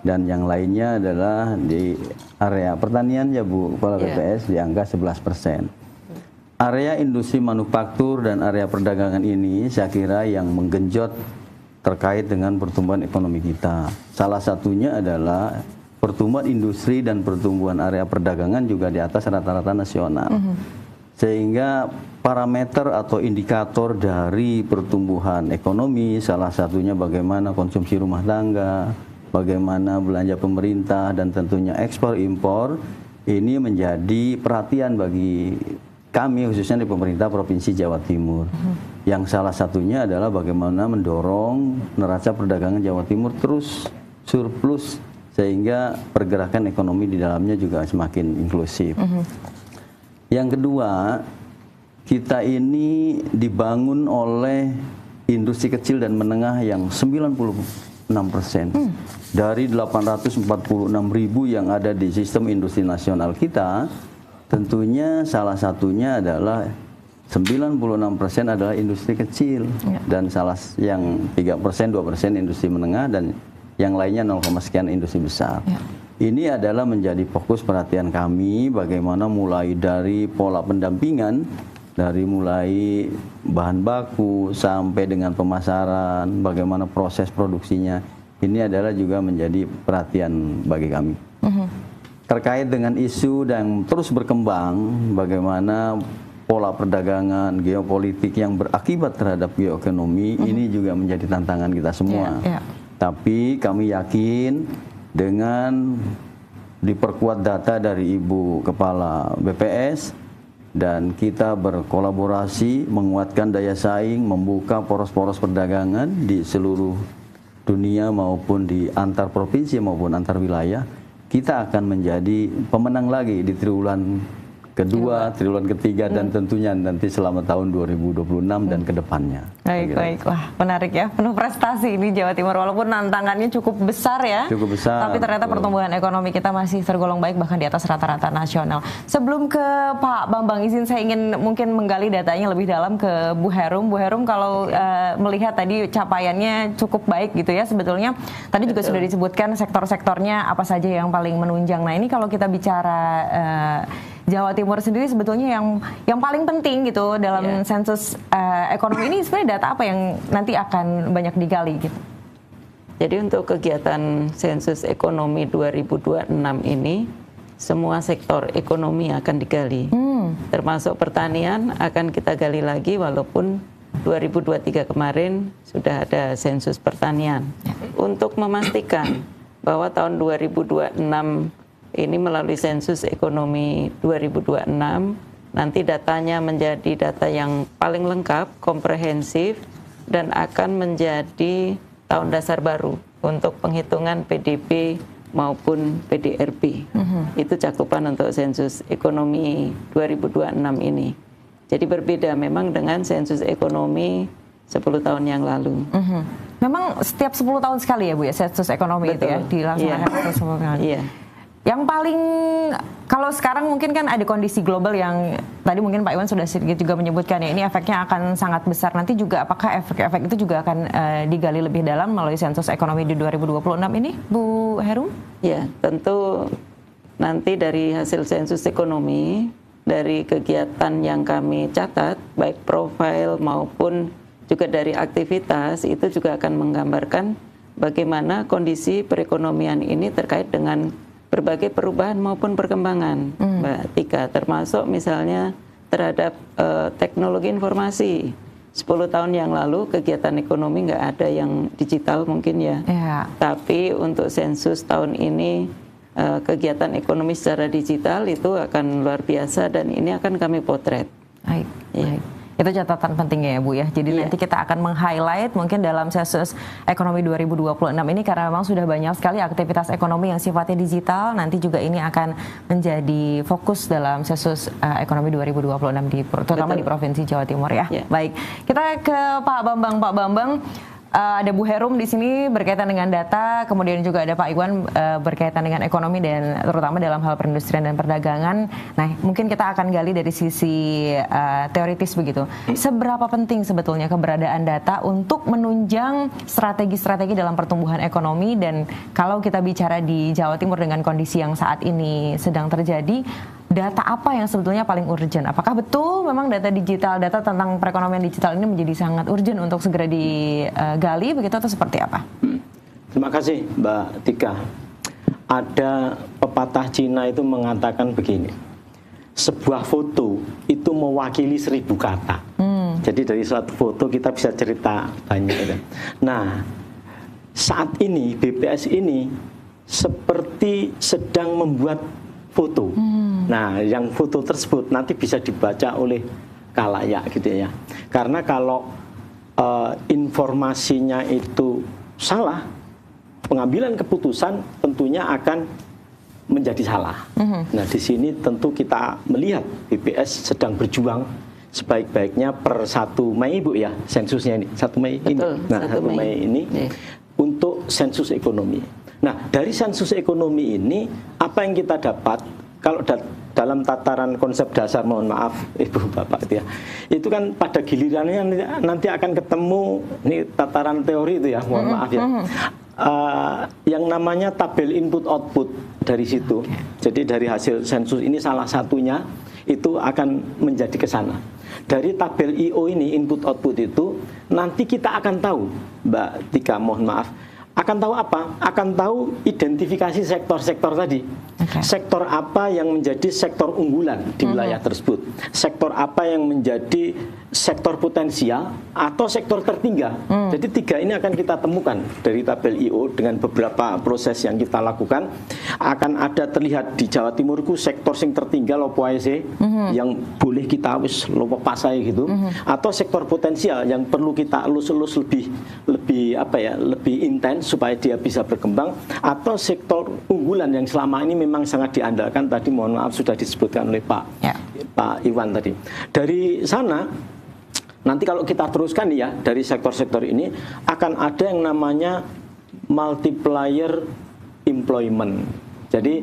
dan yang lainnya adalah di area pertanian ya Bu Kepala BPS di angka 11%. Area industri manufaktur dan area perdagangan ini saya kira yang menggenjot terkait dengan pertumbuhan ekonomi kita. Salah satunya adalah pertumbuhan industri dan pertumbuhan area perdagangan juga di atas rata-rata nasional. Sehingga parameter atau indikator dari pertumbuhan ekonomi salah satunya bagaimana konsumsi rumah tangga, bagaimana belanja pemerintah, dan tentunya ekspor impor ini menjadi perhatian bagi kami khususnya di pemerintah Provinsi Jawa Timur. Yang salah satunya adalah bagaimana mendorong neraca perdagangan Jawa Timur terus surplus sehingga pergerakan ekonomi di dalamnya juga semakin inklusif. Yang kedua, kita ini dibangun oleh industri kecil dan menengah yang 96%. Dari 846.000 yang ada di sistem industri nasional kita, tentunya salah satunya adalah 96% adalah industri kecil. Dan yang 3%, 2% industri menengah, dan yang lainnya 0, sekian industri besar. Ini adalah menjadi fokus perhatian kami, bagaimana mulai dari pola pendampingan, dari mulai bahan baku sampai dengan pemasaran, bagaimana proses produksinya. Ini adalah juga menjadi perhatian bagi kami. Terkait dengan isu yang terus berkembang, bagaimana pola perdagangan, geopolitik yang berakibat terhadap geoekonomi, ini juga menjadi tantangan kita semua. Tapi kami yakin dengan diperkuat data dari Ibu Kepala BPS dan kita berkolaborasi menguatkan daya saing, membuka poros-poros perdagangan di seluruh dunia maupun di antar provinsi maupun antar wilayah, kita akan menjadi pemenang lagi di triwulan kedua, triwulan ketiga, dan tentunya nanti selama tahun 2026 dan kedepannya. Baik. Wah, menarik ya. Penuh prestasi ini Jawa Timur, walaupun tantangannya cukup besar ya. Cukup besar. Tapi ternyata pertumbuhan ekonomi kita masih tergolong baik, bahkan di atas rata-rata nasional. Sebelum ke Pak Bambang, izin saya ingin mungkin menggali datanya lebih dalam ke Bu Herum. Bu Herum, kalau melihat tadi capaiannya cukup baik gitu ya sebetulnya. Tadi juga sudah disebutkan sektor-sektornya apa saja yang paling menunjang. Nah, ini kalau kita bicara Jawa Timur sendiri sebetulnya yang paling penting gitu dalam sensus ekonomi ini sebenarnya data apa yang nanti akan banyak digali gitu. Jadi untuk kegiatan sensus ekonomi 2026 ini semua sektor ekonomi akan digali. Termasuk pertanian akan kita gali lagi, walaupun 2023 kemarin sudah ada sensus pertanian. Untuk memastikan bahwa tahun 2026 ini melalui sensus ekonomi 2026, nanti datanya menjadi data yang paling lengkap, komprehensif, dan akan menjadi tahun dasar baru untuk penghitungan PDB maupun PDRB. Itu cakupan untuk sensus ekonomi 2026 ini. Jadi berbeda memang dengan sensus ekonomi 10 tahun yang lalu. Memang setiap 10 tahun sekali ya Bu ya, sensus ekonomi. Betul. Itu ya dilaksanakan setiap 10 tahun. Yang paling, kalau sekarang mungkin kan ada kondisi global yang tadi mungkin Pak Iwan sudah sedikit juga menyebutkan ya, ini efeknya akan sangat besar. Nanti juga apakah efek-efek itu juga akan digali lebih dalam melalui sensus ekonomi di 2026 ini, Bu Herum? Ya, tentu nanti dari hasil sensus ekonomi, dari kegiatan yang kami catat, baik profil maupun juga dari aktivitas, itu juga akan menggambarkan bagaimana kondisi perekonomian ini terkait dengan berbagai perubahan maupun perkembangan, Mbak Tika, termasuk misalnya terhadap teknologi informasi. 10 tahun yang lalu kegiatan ekonomi nggak ada yang digital mungkin ya. Tapi untuk sensus tahun ini kegiatan ekonomi secara digital itu akan luar biasa, dan ini akan kami potret. Baik. Itu catatan pentingnya ya Bu ya. Jadi nanti kita akan meng-highlight mungkin dalam sensus ekonomi 2026 ini, karena memang sudah banyak sekali aktivitas ekonomi yang sifatnya digital. Nanti juga ini akan menjadi fokus dalam sensus ekonomi 2026 terutama di Provinsi Jawa Timur ya. Baik, kita ke Pak Bambang. Pak Bambang, ada Bu Herum di sini berkaitan dengan data, kemudian juga ada Pak Iwan berkaitan dengan ekonomi dan terutama dalam hal perindustrian dan perdagangan. Nah, mungkin kita akan gali dari sisi teoritis begitu. Seberapa penting sebetulnya keberadaan data untuk menunjang strategi-strategi dalam pertumbuhan ekonomi, dan kalau kita bicara di Jawa Timur dengan kondisi yang saat ini sedang terjadi, data apa yang sebetulnya paling urgent? Apakah betul memang data digital, data tentang perekonomian digital ini menjadi sangat urgent untuk segera digali begitu, atau seperti apa? Terima kasih Mbak Tika. Ada pepatah Cina itu mengatakan begini, sebuah foto itu mewakili 1000 kata. Jadi dari suatu foto kita bisa cerita banyak. Nah, saat ini BPS ini seperti sedang membuat foto. Nah, yang foto tersebut nanti bisa dibaca oleh khalayak gitu ya. Karena kalau informasinya itu salah, pengambilan keputusan tentunya akan menjadi salah. Nah, di sini tentu kita melihat BPS sedang berjuang sebaik-baiknya per 1 Mei Bu ya, sensusnya ini 1 Mei ini. Betul, Nah, 1 Mei ini untuk sensus ekonomi. Nah, dari sensus ekonomi ini apa yang kita dapat kalau dalam tataran konsep dasar, mohon maaf Ibu Bapak itu ya, itu kan pada gilirannya nanti akan ketemu ini tataran teori itu ya, mohon maaf ya. Yang namanya tabel input output dari situ. Jadi dari hasil sensus ini salah satunya itu akan menjadi ke sana. Dari tabel IO ini, input output itu, nanti kita akan tahu, Mbak Tika, mohon maaf, akan tahu apa? Akan tahu identifikasi sektor-sektor tadi. Sektor apa yang menjadi sektor unggulan di wilayah tersebut. Sektor apa yang menjadi sektor potensial atau sektor tertinggal. Jadi 3 ini akan kita temukan dari tabel IO dengan beberapa proses yang kita lakukan. Akan ada terlihat di Jawa Timurku sektor sing tertinggal opo ae yang boleh kita wis lopo pasai gitu. Atau sektor potensial yang perlu kita elus-elus lebih apa ya, lebih intens supaya dia bisa berkembang, atau sektor unggulan yang selama ini memang sangat diandalkan, tadi mohon maaf sudah disebutkan oleh Pak Iwan tadi. Dari sana nanti kalau kita teruskan ya, dari sektor-sektor ini akan ada yang namanya multiplier employment. Jadi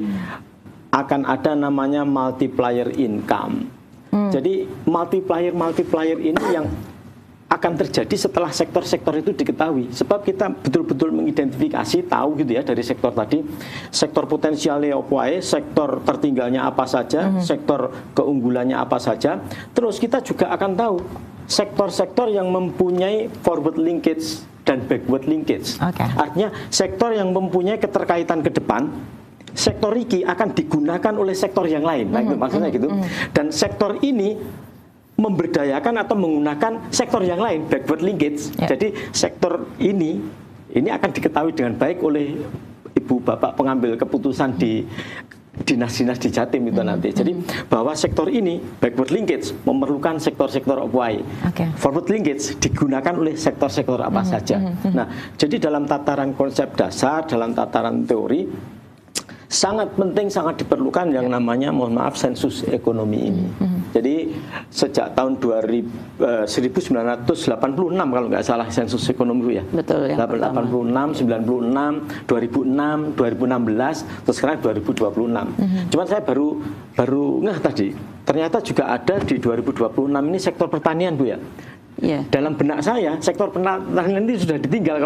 akan ada namanya multiplier income. Jadi multiplier ini yang akan terjadi setelah sektor-sektor itu diketahui. Sebab kita betul-betul mengidentifikasi, tahu gitu ya dari sektor tadi, sektor potensialnya apa aja, sektor tertinggalnya apa saja, sektor keunggulannya apa saja. Terus kita juga akan tahu sektor-sektor yang mempunyai forward linkage dan backward linkage. Artinya sektor yang mempunyai keterkaitan ke depan, sektor iki akan digunakan oleh sektor yang lain. Nah, itu maksudnya gitu. Dan sektor ini memberdayakan atau menggunakan sektor yang lain, backward linkage. Jadi sektor ini akan diketahui dengan baik oleh Ibu Bapak pengambil keputusan di dinas-dinas di Jatim itu nanti. Jadi bahwa sektor ini backward linkage memerlukan sektor-sektor apa forward linkage digunakan oleh sektor-sektor apa saja. Nah, jadi dalam tataran konsep dasar, dalam tataran teori, sangat penting, sangat diperlukan yang namanya, mohon maaf, sensus ekonomi ini. Jadi sejak tahun 1986 kalau nggak salah sensus ekonomi ya. Betul, yang 86, 96, 2006, 2016, terus sekarang 2026. Cuman saya baru ngeh tadi, ternyata juga ada di 2026 ini sektor pertanian Bu ya. Dalam benak saya sektor pertanian ini sudah ditinggal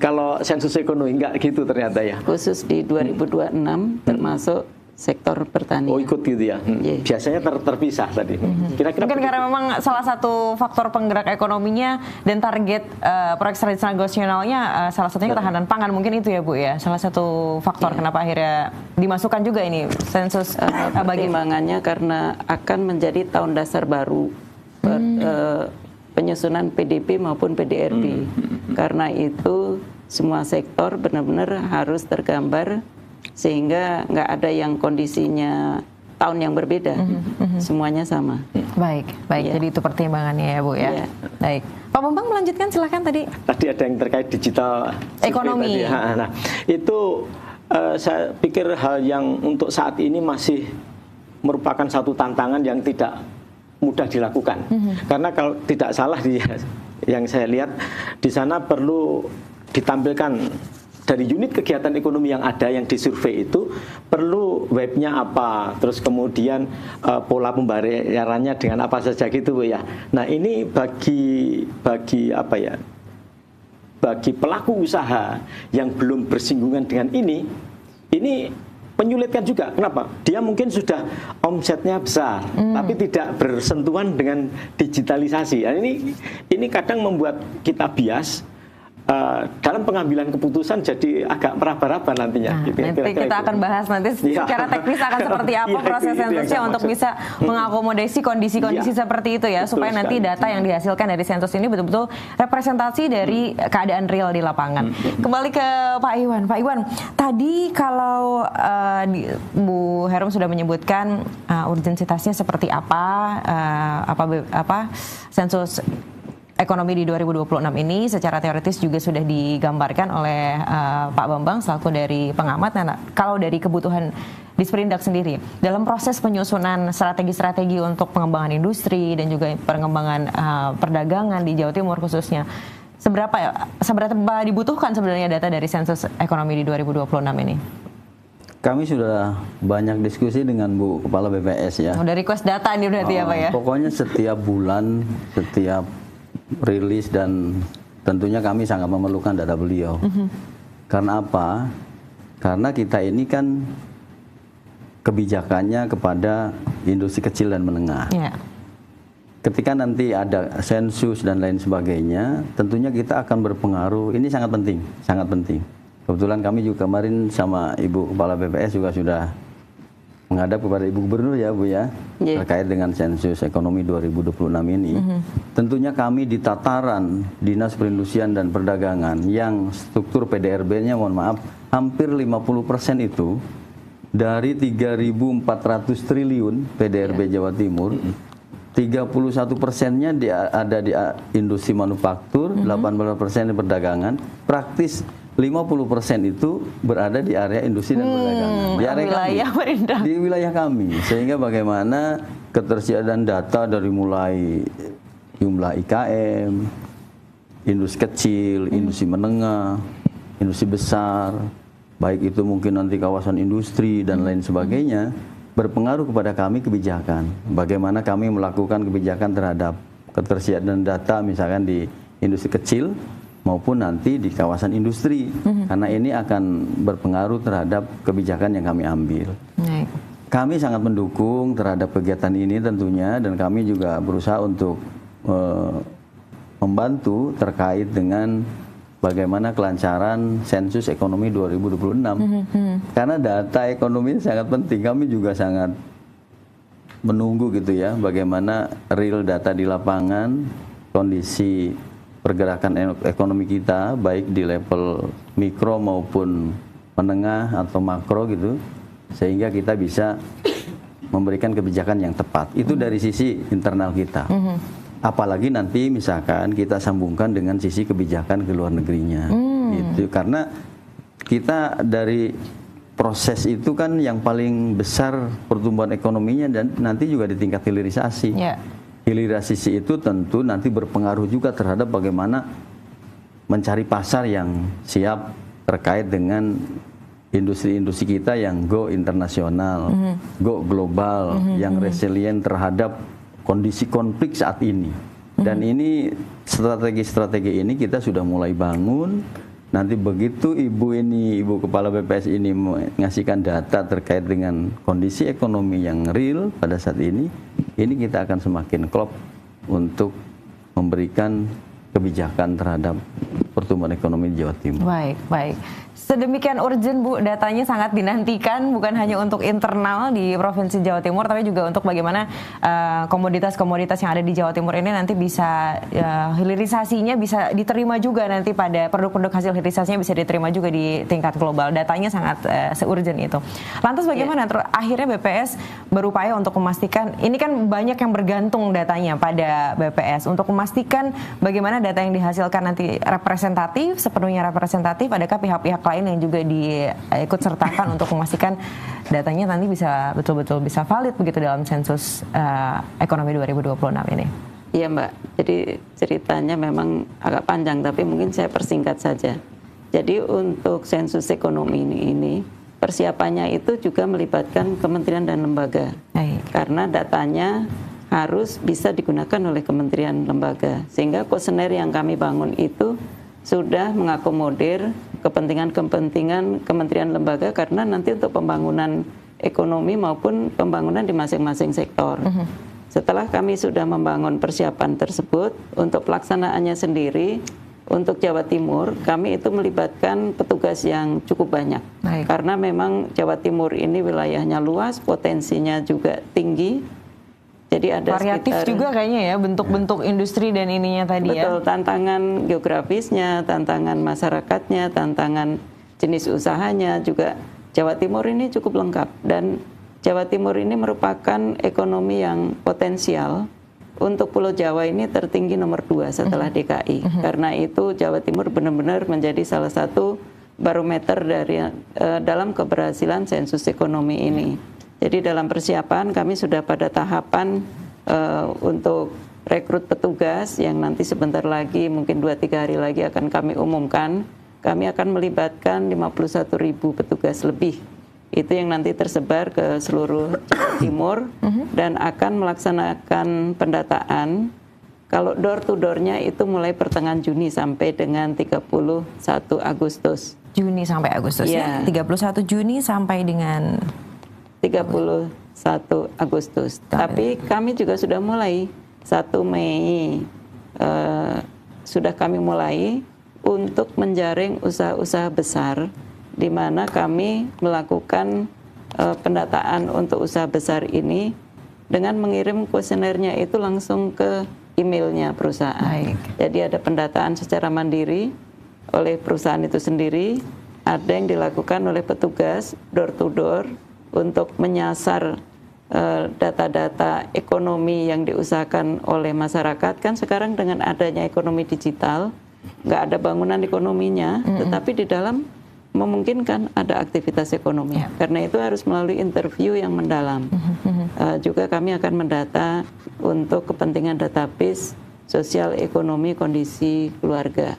kalau sensus ekonomi, enggak gitu ternyata ya. Khusus di 2026 termasuk sektor pertanian. Oh, ikut gitu ya. Biasanya terpisah tadi. Kira-kira mungkin karena memang salah satu faktor penggerak ekonominya dan target proyek strategis nasionalnya salah satunya ketahanan pangan, mungkin itu ya Bu ya. Salah satu faktor kenapa akhirnya dimasukkan juga ini sensus pertimbangannya karena akan menjadi tahun dasar baru penyusunan PDB maupun PDRB. Karena itu semua sektor benar-benar harus tergambar sehingga nggak ada yang kondisinya tahun yang berbeda, semuanya sama. Baik. Jadi itu pertimbangannya ya Bu ya. Baik, Pak Bambang melanjutkan silahkan tadi. Tadi ada yang terkait digital ekonomi. Tadi. Nah, itu saya pikir hal yang untuk saat ini masih merupakan satu tantangan yang tidak mudah dilakukan. Karena kalau tidak salah yang saya lihat di sana perlu ditampilkan dari unit kegiatan ekonomi yang ada yang disurvei itu perlu webnya apa, terus kemudian pola pembayarannya dengan apa saja gitu Bu ya. Nah ini bagi apa ya, bagi pelaku usaha yang belum bersinggungan dengan ini menyulitkan juga. Kenapa? Dia mungkin sudah omsetnya besar, tapi tidak bersentuhan dengan digitalisasi. Nah, ini kadang membuat kita bias dalam pengambilan keputusan jadi agak meraba-raba nantinya. Nah, nanti kita akan bahas nanti secara teknis akan seperti apa proses sensusnya untuk bisa mengakomodasi kondisi-kondisi seperti itu ya, supaya nanti data yang dihasilkan dari sensus ini betul-betul representasi dari keadaan real di lapangan. Kembali ke Pak Iwan. Pak Iwan, tadi kalau Bu Herum sudah menyebutkan urgensitasnya seperti apa sensus ekonomi di 2026 ini secara teoritis juga sudah digambarkan oleh Pak Bambang selaku dari pengamat. Nah, kalau dari kebutuhan Disperindak sendiri dalam proses penyusunan strategi-strategi untuk pengembangan industri dan juga pengembangan perdagangan di Jawa Timur khususnya, seberapa dibutuhkan sebenarnya data dari sensus ekonomi di 2026 ini? Kami sudah banyak diskusi dengan Bu Kepala BPS ya. Udah request data nih berarti ya Pak ya? Pokoknya setiap bulan, setiap rilis, dan tentunya kami sangat memerlukan data beliau. Karena apa? Karena kita ini kan kebijakannya kepada industri kecil dan menengah. Yeah. Ketika nanti ada sensus dan lain sebagainya, tentunya kita akan berpengaruh. Ini sangat penting, sangat penting. Kebetulan kami juga kemarin sama Ibu Kepala BPS juga sudah menghadap kepada Ibu Gubernur ya Bu ya, terkait dengan sensus ekonomi 2026 ini. Tentunya kami di tataran Dinas Perindustrian dan Perdagangan yang struktur PDRB-nya mohon maaf hampir 50% itu dari 3.400 triliun PDRB Jawa Timur, 31%-nya ada di industri manufaktur, 18% di perdagangan, praktis 50% itu berada di area industri dan perdagangan. Di area di wilayah kami. Sehingga bagaimana ketersediaan data dari mulai jumlah IKM, industri kecil, industri menengah, industri besar, baik itu mungkin nanti kawasan industri dan lain sebagainya, berpengaruh kepada kami kebijakan. Bagaimana kami melakukan kebijakan terhadap ketersediaan data misalkan di industri kecil maupun nanti di kawasan industri, karena ini akan berpengaruh terhadap kebijakan yang kami ambil. Kami sangat mendukung terhadap kegiatan ini tentunya, dan kami juga berusaha untuk membantu terkait dengan bagaimana kelancaran sensus ekonomi 2026. Karena data ekonomi ini sangat penting, kami juga sangat menunggu gitu ya, bagaimana real data di lapangan, kondisi pergerakan ekonomi kita baik di level mikro maupun menengah atau makro gitu, sehingga kita bisa memberikan kebijakan yang tepat. Itu dari sisi internal kita. Apalagi nanti misalkan kita sambungkan dengan sisi kebijakan ke luar negerinya. Gitu. Karena kita dari proses itu kan yang paling besar pertumbuhan ekonominya dan nanti juga di tingkat hilirisasi. Hilirisasi itu tentu nanti berpengaruh juga terhadap bagaimana mencari pasar yang siap terkait dengan industri-industri kita yang go internasional, go global, yang resilient terhadap kondisi konflik saat ini. Dan ini strategi-strategi ini kita sudah mulai bangun. Nanti begitu Ibu Kepala BPS ini mengasihkan data terkait dengan kondisi ekonomi yang real pada saat ini kita akan semakin klop untuk memberikan kebijakan terhadap pertumbuhan ekonomi di Jawa Timur. Baik. Sedemikian urgent Bu, datanya sangat dinantikan bukan hanya untuk internal di Provinsi Jawa Timur, tapi juga untuk bagaimana komoditas-komoditas yang ada di Jawa Timur ini nanti bisa hilirisasinya bisa diterima juga nanti pada produk-produk hasil hilirisasinya bisa diterima juga di tingkat global. Datanya sangat se-urgent itu. Lantas bagaimana akhirnya BPS berupaya untuk memastikan, ini kan banyak yang bergantung datanya pada BPS, untuk memastikan bagaimana data yang dihasilkan nanti representatif, sepenuhnya representatif, adakah pihak-pihak lain yang juga diikut sertakan untuk memastikan datanya nanti bisa betul-betul bisa valid begitu dalam sensus ekonomi 2026 ini? Iya Mbak, jadi ceritanya memang agak panjang tapi mungkin saya persingkat saja. Jadi untuk sensus ekonomi ini persiapannya itu juga melibatkan kementerian dan lembaga. Baik. Karena datanya harus bisa digunakan oleh kementerian lembaga. Sehingga kuesioner yang kami bangun itu sudah mengakomodir kepentingan-kepentingan kementerian lembaga karena nanti untuk pembangunan ekonomi maupun pembangunan di masing-masing sektor. Setelah kami sudah membangun persiapan tersebut, untuk pelaksanaannya sendiri, untuk Jawa Timur, kami itu melibatkan petugas yang cukup banyak. Baik. Karena memang Jawa Timur ini wilayahnya luas, potensinya juga tinggi. Jadi ada variatif sekitar, juga kayaknya ya bentuk-bentuk industri dan ininya tadi ya. betul, tantangan geografisnya, tantangan masyarakatnya, tantangan jenis usahanya juga. Jawa Timur ini cukup lengkap dan Jawa Timur ini merupakan ekonomi yang potensial. Untuk Pulau Jawa ini tertinggi nomor 2 setelah DKI. Karena itu Jawa Timur benar-benar menjadi salah satu barometer dari dalam keberhasilan sensus ekonomi ini. Jadi dalam persiapan kami sudah pada tahapan untuk rekrut petugas yang nanti sebentar lagi mungkin 2-3 hari lagi akan kami umumkan. Kami akan melibatkan 51.000 petugas lebih. Itu yang nanti tersebar ke seluruh Jawa Timur dan akan melaksanakan pendataan. Kalau door to door-nya itu mulai pertengahan Juni sampai dengan 31 Agustus. Juni sampai Agustus ya. 31 Juni sampai dengan 31 Agustus. Tapi kami juga sudah mulai 1 Mei sudah kami mulai untuk menjaring usaha-usaha besar di mana kami melakukan pendataan untuk usaha besar ini dengan mengirim kuesionernya itu langsung ke emailnya perusahaan. Baik. Jadi ada pendataan secara mandiri oleh perusahaan itu sendiri, ada yang dilakukan oleh petugas door to door untuk menyasar data-data ekonomi yang diusahakan oleh masyarakat. Kan sekarang dengan adanya ekonomi digital, nggak ada bangunan ekonominya, tetapi di dalam memungkinkan ada aktivitas ekonomi. Karena itu harus melalui interview yang mendalam. Juga kami akan mendata untuk kepentingan database sosial ekonomi kondisi keluarga.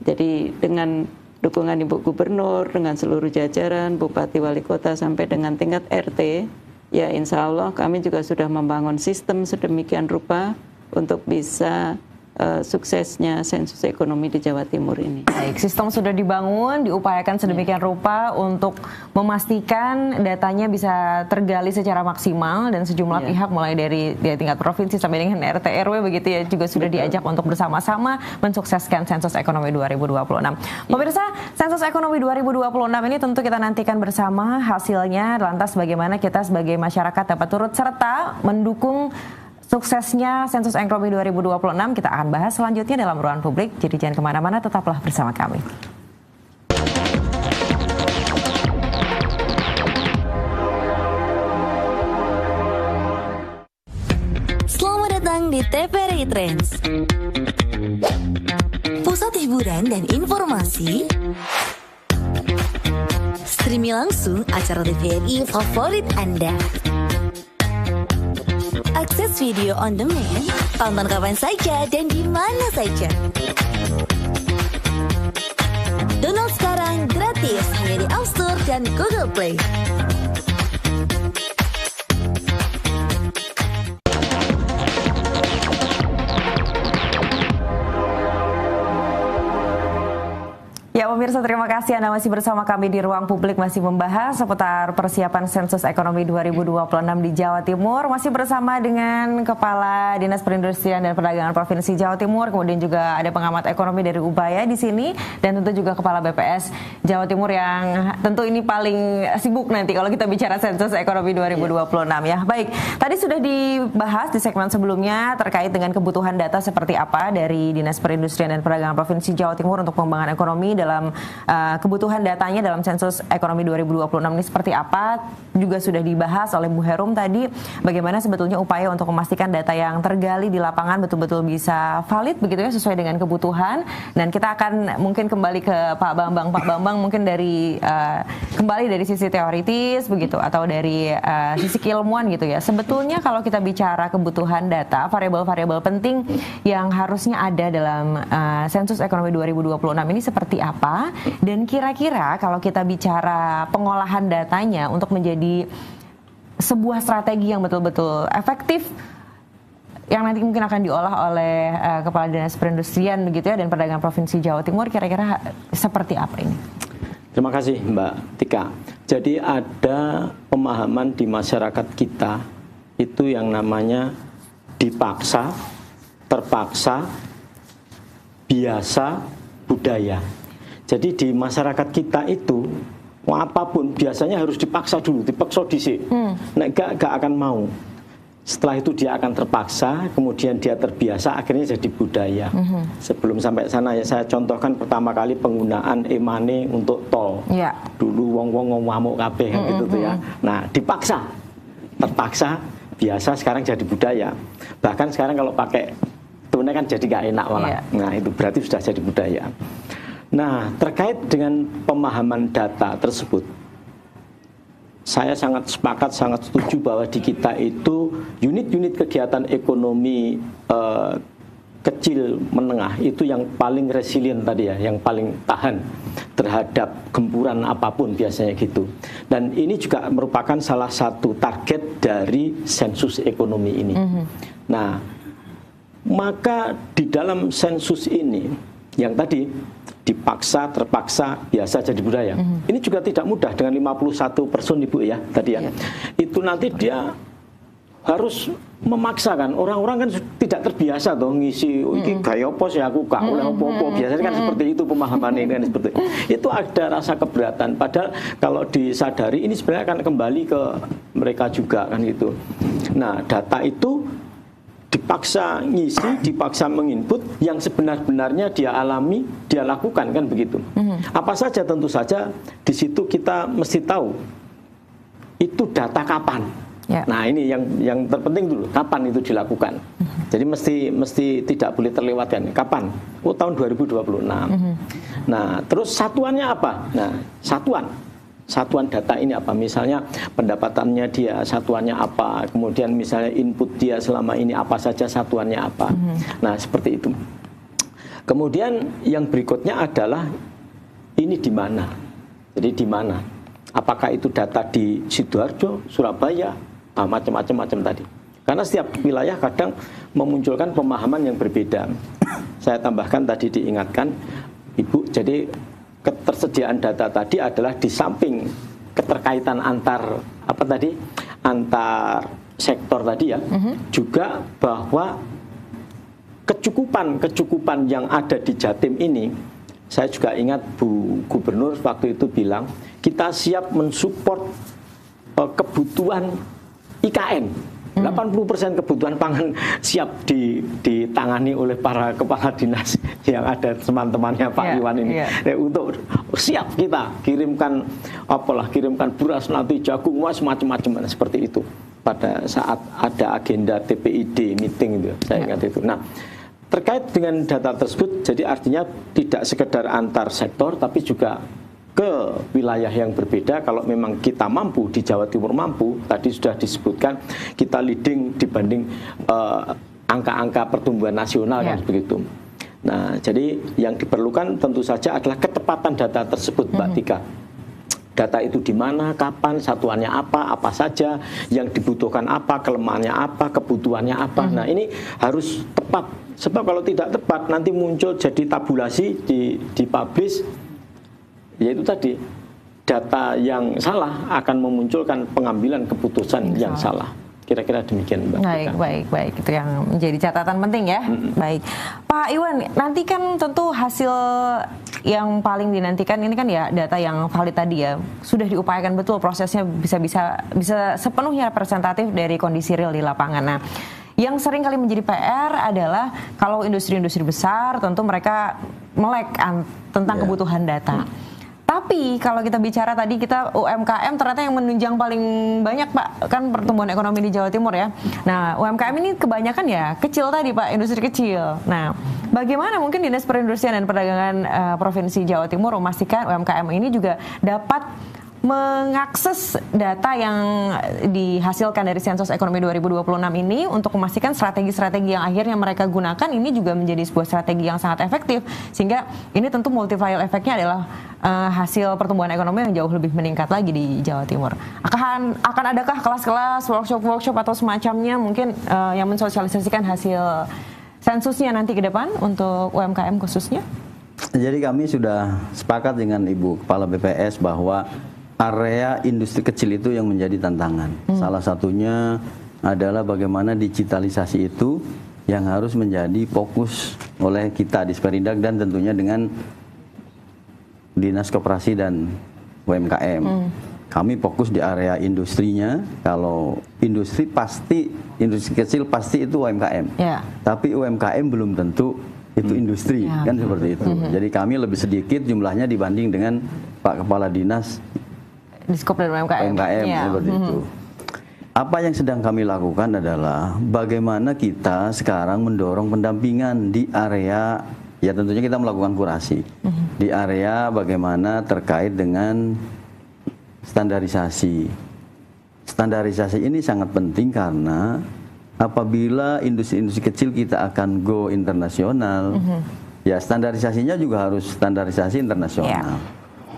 Jadi dengan dukungan Ibu Gubernur, dengan seluruh jajaran, Bupati Wali Kota sampai dengan tingkat RT, ya insya Allah kami juga sudah membangun sistem sedemikian rupa untuk bisa suksesnya sensus ekonomi di Jawa Timur ini. Baik, sistem sudah dibangun, diupayakan sedemikian rupa untuk memastikan datanya bisa tergali secara maksimal dan sejumlah pihak mulai dari tingkat provinsi sampai dengan RT RW begitu ya juga sudah diajak untuk bersama-sama mensukseskan sensus ekonomi 2026. Pemirsa, sensus ekonomi 2026 ini tentu kita nantikan bersama hasilnya, lantas bagaimana kita sebagai masyarakat dapat turut serta mendukung suksesnya sensus ekonomi 2026. Kita akan bahas selanjutnya dalam Ruang Publik. Jadi jangan kemana-mana, tetaplah bersama kami. Selamat datang di TVRI Trends. Pusat hiburan dan informasi. Streaming langsung acara TVRI favorit Anda. Akses video on demand, tonton kapan saja dan di mana saja. Download sekarang gratis hanya di App Store dan Google Play. Ya pemirsa, terima kasih Anda masih bersama kami di Ruang Publik, masih membahas seputar persiapan sensus ekonomi 2026 di Jawa Timur. Masih bersama dengan Kepala Dinas Perindustrian dan Perdagangan Provinsi Jawa Timur, kemudian juga ada pengamat ekonomi dari Ubaya di sini, dan tentu juga Kepala BPS Jawa Timur yang tentu ini paling sibuk nanti kalau kita bicara sensus ekonomi 2026 ya. Baik, tadi sudah dibahas di segmen sebelumnya terkait dengan kebutuhan data seperti apa dari Dinas Perindustrian dan Perdagangan Provinsi Jawa Timur untuk pengembangan ekonomi dalam dalam kebutuhan datanya dalam sensus ekonomi 2026 ini seperti apa, juga sudah dibahas oleh Bu Herum tadi, bagaimana sebetulnya upaya untuk memastikan data yang tergali di lapangan betul-betul bisa valid begitu ya, sesuai dengan kebutuhan. Dan kita akan mungkin kembali ke Pak Bambang. Pak Bambang mungkin dari kembali dari sisi teoritis begitu atau dari sisi keilmuan gitu ya. Sebetulnya kalau kita bicara kebutuhan data, variabel-variabel penting yang harusnya ada dalam sensus ekonomi 2026 ini seperti apa, dan kira-kira kalau kita bicara pengolahan datanya untuk menjadi sebuah strategi yang betul-betul efektif yang nanti mungkin akan diolah oleh Kepala Dinas Perindustrian begitu ya dan Perdagangan Provinsi Jawa Timur, kira-kira seperti apa ini? Terima kasih Mbak Tika. Jadi ada pemahaman di masyarakat kita itu yang namanya dipaksa, terpaksa, biasa, budaya. Jadi di masyarakat kita itu mau apapun biasanya harus dipaksa dulu, dipaksa dhisik. Nek gak akan mau. Setelah itu dia akan terpaksa, kemudian dia terbiasa, akhirnya jadi budaya. Sebelum sampai sana ya saya contohkan pertama kali penggunaan e-money untuk tol. Yeah. Dulu wong-wong ngamuk kabeh gitu tuh ya. Nah, dipaksa, terpaksa, biasa, sekarang jadi budaya. Bahkan sekarang kalau pakai tunai kan jadi gak enak malah. Yeah. Nah, itu berarti sudah jadi budaya. Nah, terkait dengan pemahaman data tersebut, saya sangat sepakat, sangat setuju bahwa di kita itu unit-unit kegiatan ekonomi kecil menengah itu yang paling resilient tadi ya, yang paling tahan terhadap gempuran apapun biasanya gitu. Dan ini juga merupakan salah satu target dari sensus ekonomi ini. Nah, maka di dalam sensus ini yang tadi dipaksa, terpaksa, biasa jadi budaya. Ini juga tidak mudah dengan 51 person Ibu ya tadi ya. Itu nanti dia harus memaksakan. Orang-orang kan tidak terbiasa toh ngisi iki gaya apa sih aku gak oleh apa-apa. Biasanya kan seperti itu pemahaman ini kan seperti itu. Itu ada rasa keberatan. Padahal kalau disadari ini sebenarnya akan kembali ke mereka juga kan gitu. Nah, data itu dipaksa ngisi, dipaksa menginput yang sebenar-benarnya dia alami, dia lakukan kan begitu. Apa saja tentu saja di situ kita mesti tahu itu data kapan. Yeah. Nah, ini yang terpenting dulu, kapan itu dilakukan. Jadi mesti tidak boleh terlewatkan. Kapan? Oh, tahun 2026. Nah, terus satuannya apa? Nah, satuan data ini apa? Misalnya pendapatannya dia, satuannya apa? Kemudian misalnya input dia selama ini apa saja, satuannya apa? Nah, seperti itu. Kemudian yang berikutnya adalah ini di mana? Jadi di mana? Apakah itu data di Sidoarjo, Surabaya, macam-macam tadi? Karena setiap wilayah kadang memunculkan pemahaman yang berbeda. Saya tambahkan tadi diingatkan, Ibu, jadi ketersediaan data tadi adalah di samping keterkaitan antar sektor tadi ya, juga bahwa kecukupan yang ada di Jatim ini, saya juga ingat Bu Gubernur waktu itu bilang kita siap mensupport kebutuhan IKN. 80% kebutuhan pangan siap ditangani oleh para kepala dinas yang ada teman-temannya Pak Iwan ini. Untuk siap kita kirimkan beras, nanti jagung, macam-macam seperti itu pada saat ada agenda TPID meeting itu, saya ingat itu. Nah, terkait dengan data tersebut, jadi artinya tidak sekedar antar sektor tapi juga ke wilayah yang berbeda. Kalau memang kita mampu, di Jawa Timur mampu, tadi sudah disebutkan kita leading dibanding angka-angka pertumbuhan nasional kan begitu. Nah, jadi yang diperlukan tentu saja adalah ketepatan data tersebut, Mbak Tika. Data itu di mana, kapan, satuannya apa saja, yang dibutuhkan apa, kelemahannya apa, kebutuhannya apa. Nah, ini harus tepat. Sebab kalau tidak tepat nanti muncul jadi tabulasi dipublish. Yaitu tadi data yang salah akan memunculkan pengambilan keputusan yang salah. Kira-kira demikian, Mbak. Baik. Itu yang menjadi catatan penting ya. Baik, Pak Iwan, nanti kan tentu hasil yang paling dinantikan ini kan ya data yang valid tadi ya. Sudah diupayakan betul prosesnya bisa sepenuhnya representatif dari kondisi real di lapangan. Nah, yang sering kali menjadi PR adalah kalau industri-industri besar tentu mereka melek tentang kebutuhan data. Tapi kalau kita bicara tadi kita UMKM ternyata yang menunjang paling banyak Pak, kan pertumbuhan ekonomi di Jawa Timur ya. Nah UMKM ini kebanyakan ya kecil tadi Pak, industri kecil. Nah bagaimana mungkin Dinas Perindustrian dan Perdagangan Provinsi Jawa Timur memastikan UMKM ini juga dapat mengakses data yang dihasilkan dari Sensus Ekonomi 2026 ini untuk memastikan strategi-strategi yang akhirnya mereka gunakan ini juga menjadi sebuah strategi yang sangat efektif, sehingga ini tentu multiplier efeknya adalah hasil pertumbuhan ekonomi yang jauh lebih meningkat lagi di Jawa Timur. Akan adakah kelas-kelas, workshop atau semacamnya mungkin yang mensosialisasikan hasil sensusnya nanti ke depan untuk UMKM khususnya? Jadi kami sudah sepakat dengan Ibu Kepala BPS bahwa area industri kecil itu yang menjadi tantangan. Salah satunya adalah bagaimana digitalisasi itu yang harus menjadi fokus oleh kita di Sperindak dan tentunya dengan Dinas Koperasi dan UMKM. Kami fokus di area industrinya. Kalau industri kecil pasti itu UMKM. Tapi UMKM belum tentu itu industri, kan seperti itu. Jadi kami lebih sedikit jumlahnya dibanding dengan Pak Kepala Dinas di skop dari UMKM seperti itu. Apa yang sedang kami lakukan adalah bagaimana kita sekarang mendorong pendampingan di area, ya tentunya kita melakukan kurasi di area bagaimana terkait dengan standarisasi. Standarisasi ini sangat penting karena apabila industri-industri kecil kita akan go internasional, ya standarisasinya juga harus standarisasi internasional.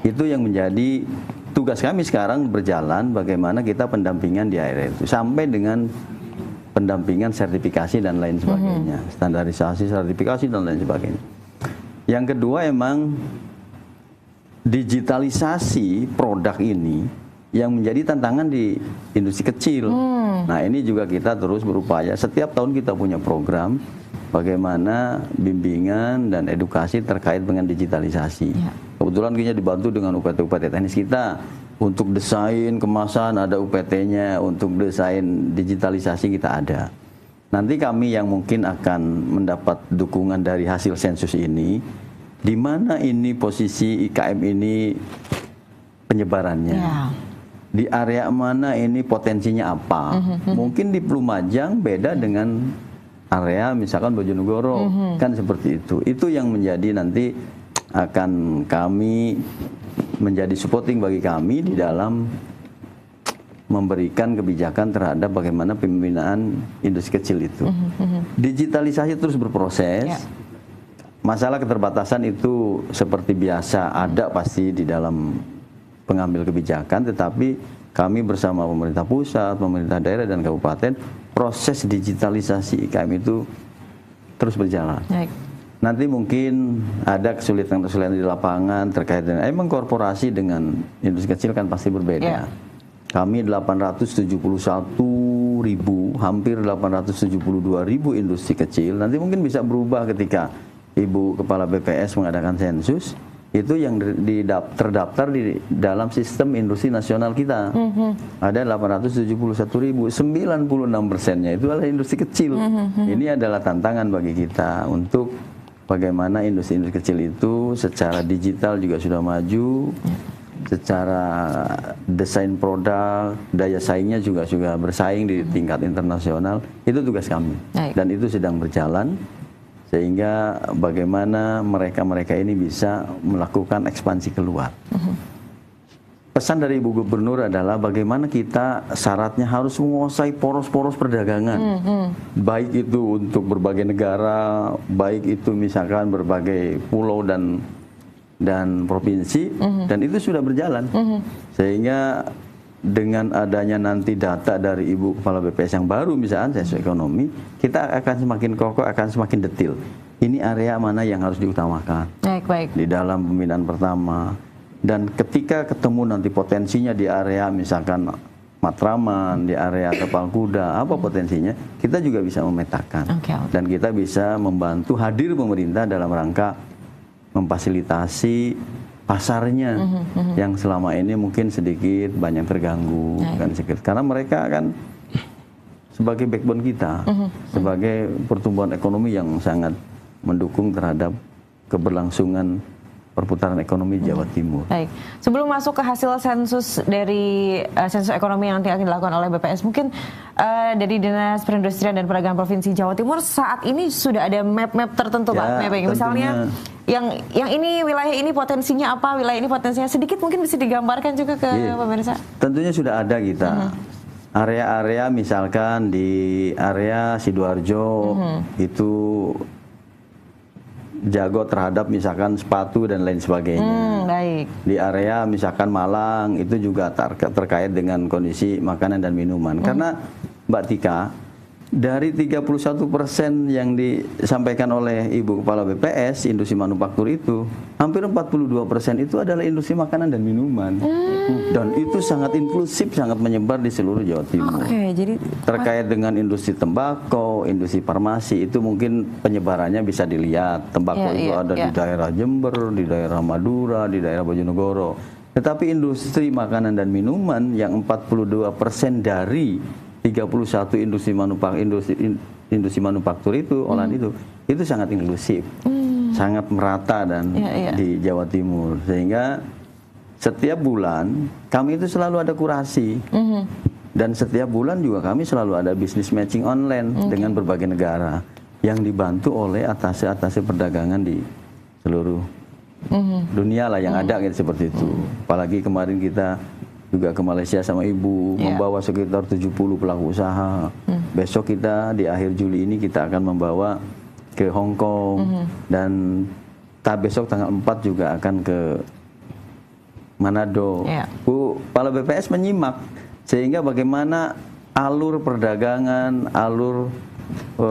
Itu yang menjadi tugas kami sekarang berjalan, bagaimana kita pendampingan di area itu sampai dengan pendampingan sertifikasi dan lain sebagainya, standarisasi, sertifikasi dan lain sebagainya. Yang kedua emang digitalisasi produk ini yang menjadi tantangan di industri kecil. Nah ini juga kita terus berupaya, setiap tahun kita punya program bagaimana bimbingan dan edukasi terkait dengan digitalisasi. Kebetulan kita dibantu dengan UPT-UPT teknis kita untuk desain kemasan, ada UPT-nya, untuk desain digitalisasi kita ada. Nanti kami yang mungkin akan mendapat dukungan dari hasil sensus ini, di mana ini posisi IKM ini penyebarannya, di area mana ini potensinya apa. Mungkin di Lumajang beda dengan area misalkan Bojonegoro, kan seperti itu. Itu yang menjadi nanti akan kami menjadi supporting bagi kami di dalam memberikan kebijakan terhadap bagaimana pembinaan industri kecil itu. Digitalisasi terus berproses. Masalah keterbatasan itu seperti biasa ada pasti di dalam pengambil kebijakan, tetapi kami bersama pemerintah pusat, pemerintah daerah dan kabupaten, proses digitalisasi IKM itu terus berjalan. Nanti mungkin ada kesulitan-kesulitan di lapangan terkait dengan emang korporasi dengan industri kecil kan pasti berbeda. Kami 871.000, hampir 872.000 industri kecil. Nanti mungkin bisa berubah ketika Ibu Kepala BPS mengadakan sensus. Itu yang terdaftar di dalam sistem industri nasional kita. Ada 871.000, 96%-nya itu adalah industri kecil. Ini adalah tantangan bagi kita untuk bagaimana industri-industri kecil itu secara digital juga sudah maju, secara desain produk, daya saingnya juga bersaing di tingkat internasional. Itu tugas kami. Dan itu sedang berjalan. Sehingga bagaimana mereka ini bisa melakukan ekspansi keluar. Pesan dari Ibu Gubernur adalah bagaimana kita syaratnya harus menguasai poros-poros perdagangan. Baik itu untuk berbagai negara, baik itu misalkan berbagai pulau dan provinsi, dan itu sudah berjalan. Sehingga dengan adanya nanti data dari Ibu Kepala BPS yang baru misalnya sensus ekonomi, kita akan semakin kokoh, akan semakin detail. Ini area mana yang harus diutamakan di dalam pembinaan pertama. Dan ketika ketemu nanti potensinya di area misalkan Matraman, di area Tapal Kuda, apa potensinya, kita juga bisa memetakan. Dan kita bisa membantu hadir pemerintah dalam rangka memfasilitasi pasarnya yang selama ini mungkin sedikit banyak terganggu kan sedikit, karena mereka kan sebagai backbone kita, sebagai pertumbuhan ekonomi yang sangat mendukung terhadap keberlangsungan perputaran ekonomi Jawa Timur. Baik, sebelum masuk ke hasil sensus dari sensus ekonomi yang nanti akan dilakukan oleh BPS, mungkin dari Dinas Perindustrian dan Perdagangan Provinsi Jawa Timur saat ini sudah ada map-map tertentu, Pak, mapping. Misalnya yang ini wilayah ini potensinya apa, wilayah ini potensinya sedikit, mungkin bisa digambarkan juga ke pemirsa. Tentunya sudah ada kita. Area-area misalkan di area Sidoarjo itu jago terhadap misalkan sepatu dan lain sebagainya. Baik. Di area misalkan Malang itu juga terkait dengan kondisi makanan dan minuman. Karena Mbak Tika, dari 31% yang disampaikan oleh Ibu Kepala BPS, industri manufaktur itu, hampir 42% itu adalah industri makanan dan minuman. Dan itu sangat inklusif, sangat menyebar di seluruh Jawa Timur. Oke, jadi terkait dengan industri tembakau, industri farmasi, itu mungkin penyebarannya bisa dilihat. Tembakau itu ada di daerah Jember, di daerah Madura, di daerah Bojonegoro. Tetapi industri makanan dan minuman yang 42% dari 31 industri manufaktur itu, olahan itu sangat inklusif, sangat merata dan di Jawa Timur, sehingga setiap bulan kami itu selalu ada kurasi, dan setiap bulan juga kami selalu ada business matching online dengan berbagai negara yang dibantu oleh atase perdagangan di seluruh dunia lah yang ada gitu, seperti itu. Apalagi kemarin kita juga ke Malaysia sama Ibu, membawa sekitar 70 pelaku usaha. Besok kita di akhir Juli ini kita akan membawa ke Hong Kong, dan besok tanggal 4 juga akan ke Manado. Bu Kepala BPS menyimak sehingga bagaimana alur perdagangan, alur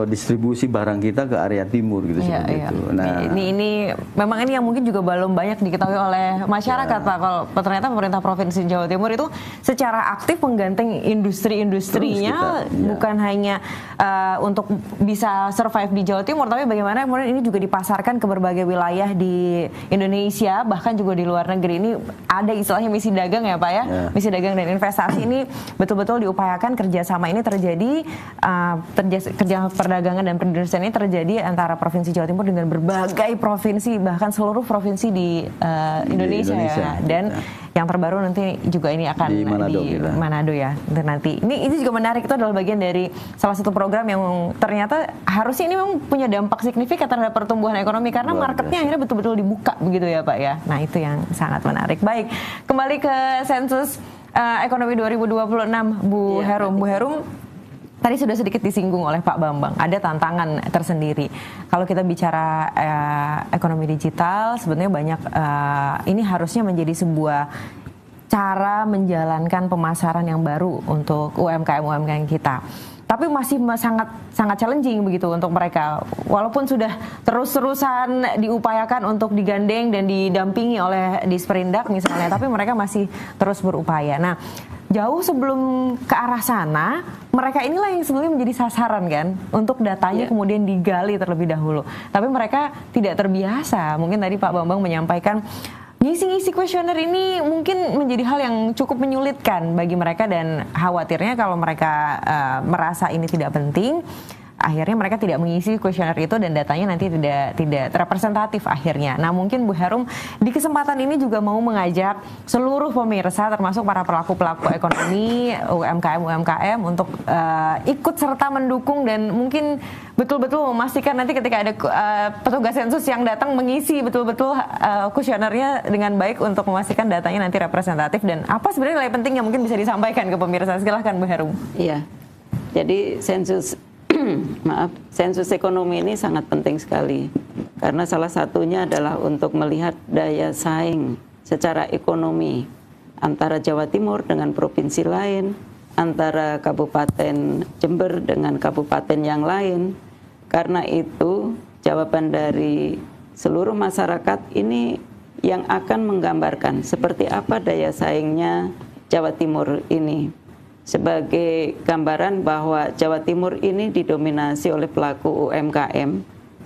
distribusi barang kita ke area timur gitu, seperti itu. Nah, ini memang ini yang mungkin juga belum banyak diketahui oleh masyarakat, Pak. Kalau ternyata pemerintah Provinsi Jawa Timur itu secara aktif menggandeng industri-industrinya, bukan hanya untuk bisa survive di Jawa Timur, tapi bagaimana kemudian ini juga dipasarkan ke berbagai wilayah di Indonesia, bahkan juga di luar negeri. Ini ada istilahnya misi dagang ya, Pak ya. Misi dagang dan investasi ini betul-betul diupayakan kerjasama ini terjadi, kerja perdagangan dan perindustrian ini terjadi antara Provinsi Jawa Timur dengan berbagai provinsi, bahkan seluruh provinsi di Indonesia ya. Dan yang terbaru nanti juga ini akan di Manado ya. Nanti ini juga menarik, itu adalah bagian dari salah satu program yang ternyata harusnya ini memang punya dampak signifikan terhadap pertumbuhan ekonomi karena marketnya akhirnya betul-betul dibuka begitu ya, Pak ya. Nah, itu yang sangat menarik. Baik, kembali ke sensus ekonomi 2026, Bu Herum. Bu Herum, tadi sudah sedikit disinggung oleh Pak Bambang, ada tantangan tersendiri. Kalau kita bicara ekonomi digital, sebenarnya banyak, ini harusnya menjadi sebuah cara menjalankan pemasaran yang baru untuk UMKM kita. Tapi masih sangat challenging begitu untuk mereka. Walaupun sudah terus-terusan diupayakan untuk digandeng dan didampingi oleh Disperindak misalnya, tapi mereka masih terus berupaya. Nah, jauh sebelum ke arah sana, mereka inilah yang sebenarnya menjadi sasaran kan, untuk datanya kemudian digali terlebih dahulu. Tapi mereka tidak terbiasa. Mungkin tadi Pak Bambang menyampaikan ngisi-ngisi kuesioner ini mungkin menjadi hal yang cukup menyulitkan bagi mereka, dan khawatirnya kalau mereka merasa ini tidak penting, akhirnya mereka tidak mengisi kuesioner itu dan datanya nanti tidak representatif akhirnya. Nah, mungkin Bu Herum di kesempatan ini juga mau mengajak seluruh pemirsa termasuk para pelaku-pelaku ekonomi, UMKM untuk ikut serta mendukung dan mungkin betul-betul memastikan nanti ketika ada petugas sensus yang datang mengisi betul-betul kuesionernya dengan baik untuk memastikan datanya nanti representatif. Dan apa sebenarnya nilai penting yang mungkin bisa disampaikan ke pemirsa? Silahkan Bu Herum. Iya, jadi sensus sensus ekonomi ini sangat penting sekali karena salah satunya adalah untuk melihat daya saing secara ekonomi antara Jawa Timur dengan provinsi lain, antara Kabupaten Jember dengan kabupaten yang lain. Karena itu jawaban dari seluruh masyarakat ini yang akan menggambarkan seperti apa daya saingnya Jawa Timur ini. Sebagai gambaran bahwa Jawa Timur ini didominasi oleh pelaku UMKM.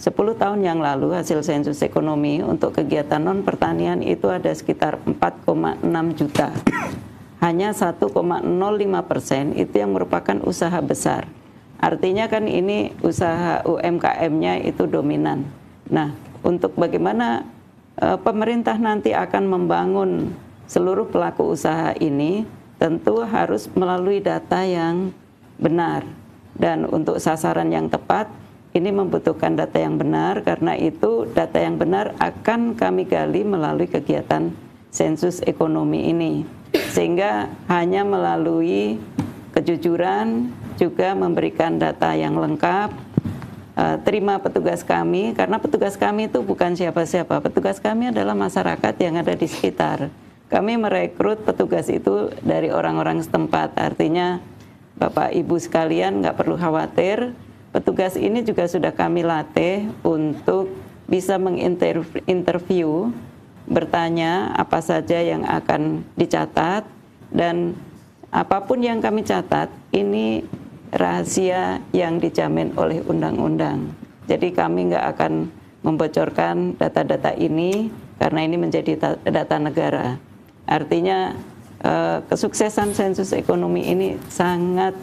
10 tahun yang lalu hasil sensus ekonomi untuk kegiatan non-pertanian itu ada sekitar 4,6 juta. Hanya 1,05% itu yang merupakan usaha besar. Artinya kan ini usaha UMKM-nya itu dominan. Nah, untuk bagaimana pemerintah nanti akan membangun seluruh pelaku usaha ini, tentu harus melalui data yang benar. Dan untuk sasaran yang tepat, ini membutuhkan data yang benar, karena itu data yang benar akan kami gali melalui kegiatan sensus ekonomi ini. Sehingga hanya melalui kejujuran, juga memberikan data yang lengkap, terima petugas kami, karena petugas kami itu bukan siapa-siapa. Petugas kami adalah masyarakat yang ada di sekitar. Kami merekrut petugas itu dari orang-orang setempat. Artinya Bapak Ibu sekalian nggak perlu khawatir. Petugas ini juga sudah kami latih untuk bisa menginterview, bertanya apa saja yang akan dicatat, dan apapun yang kami catat ini rahasia yang dijamin oleh undang-undang. Jadi kami nggak akan membocorkan data-data ini karena ini menjadi data negara. Artinya kesuksesan sensus ekonomi ini sangat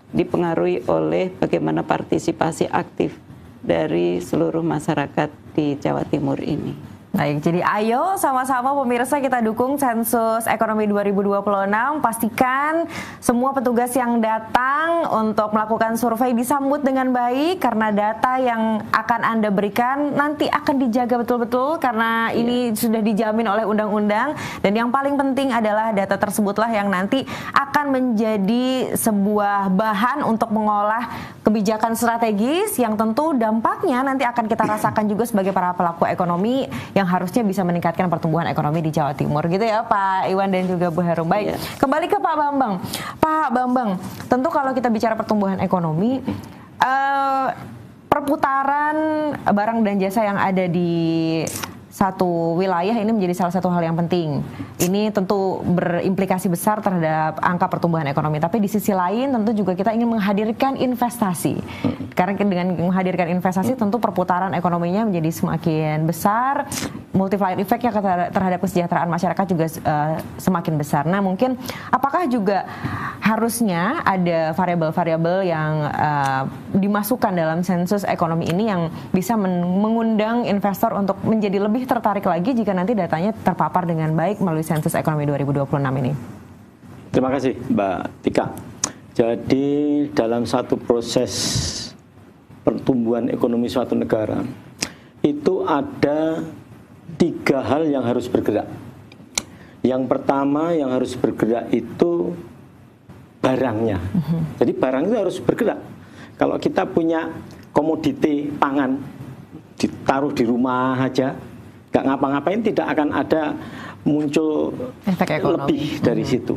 dipengaruhi oleh bagaimana partisipasi aktif dari seluruh masyarakat di Jawa Timur ini. Baik, jadi ayo sama-sama pemirsa kita dukung sensus ekonomi 2026. Pastikan semua petugas yang datang untuk melakukan survei disambut dengan baik, karena data yang akan Anda berikan nanti akan dijaga betul-betul karena ini sudah dijamin oleh undang-undang. Dan yang paling penting adalah data tersebutlah yang nanti akan menjadi sebuah bahan untuk mengolah kebijakan strategis yang tentu dampaknya nanti akan kita rasakan juga sebagai para pelaku ekonomi yang harusnya bisa meningkatkan pertumbuhan ekonomi di Jawa Timur, gitu ya Pak Iwan dan juga Bu Herum. Baik, kembali ke Pak Bambang. Pak Bambang, tentu kalau kita bicara pertumbuhan ekonomi, perputaran barang dan jasa yang ada di satu wilayah ini menjadi salah satu hal yang penting. Ini tentu berimplikasi besar terhadap angka pertumbuhan ekonomi. Tapi di sisi lain tentu juga kita ingin menghadirkan investasi. Karena dengan menghadirkan investasi tentu perputaran ekonominya menjadi semakin besar. Multiplier effect-nya terhadap kesejahteraan masyarakat juga semakin besar. Nah mungkin apakah juga harusnya ada variabel-variabel yang dimasukkan dalam sensus ekonomi ini yang bisa mengundang investor untuk menjadi lebih tertarik lagi jika nanti datanya terpapar dengan baik melalui sensus ekonomi 2026 ini? Terima kasih Mbak Tika. Jadi dalam satu proses pertumbuhan ekonomi suatu negara itu ada 3 hal yang harus bergerak. Yang pertama yang harus bergerak itu barangnya. Jadi barang itu harus bergerak. Kalau kita punya komoditi pangan ditaruh di rumah aja, nggak ngapa-ngapain, tidak akan ada muncul lebih dari situ.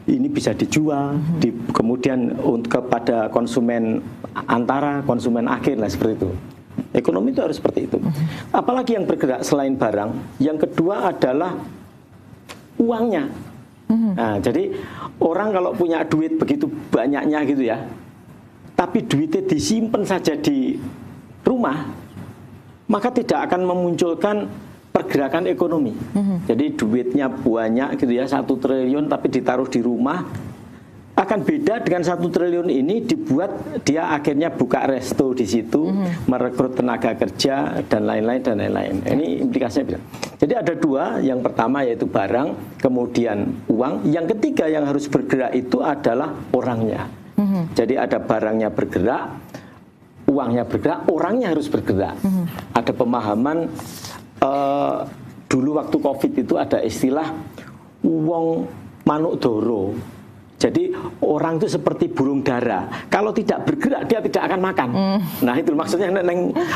Ini bisa dijual, kemudian kepada konsumen antara, konsumen akhir lah, seperti itu. Ekonomi itu harus seperti itu. Apalagi yang bergerak selain barang. Yang kedua adalah uangnya. Nah, jadi orang kalau punya duit begitu banyaknya gitu ya, tapi duitnya disimpan saja di rumah, maka tidak akan memunculkan pergerakan ekonomi. Jadi duitnya banyak gitu ya, 1 triliun tapi ditaruh di rumah, akan beda dengan 1 triliun ini dibuat dia akhirnya buka resto di situ, merekrut tenaga kerja dan lain-lain dan lain-lain. Ini implikasinya beda. Jadi ada 2, yang pertama yaitu barang, kemudian uang. Yang ketiga yang harus bergerak itu adalah orangnya. Jadi ada barangnya bergerak, uangnya bergerak, orangnya harus bergerak. Ada pemahaman dulu waktu COVID itu ada istilah wong manuk doro. Jadi orang itu seperti burung dara. Kalau tidak bergerak dia tidak akan makan. Nah itu maksudnya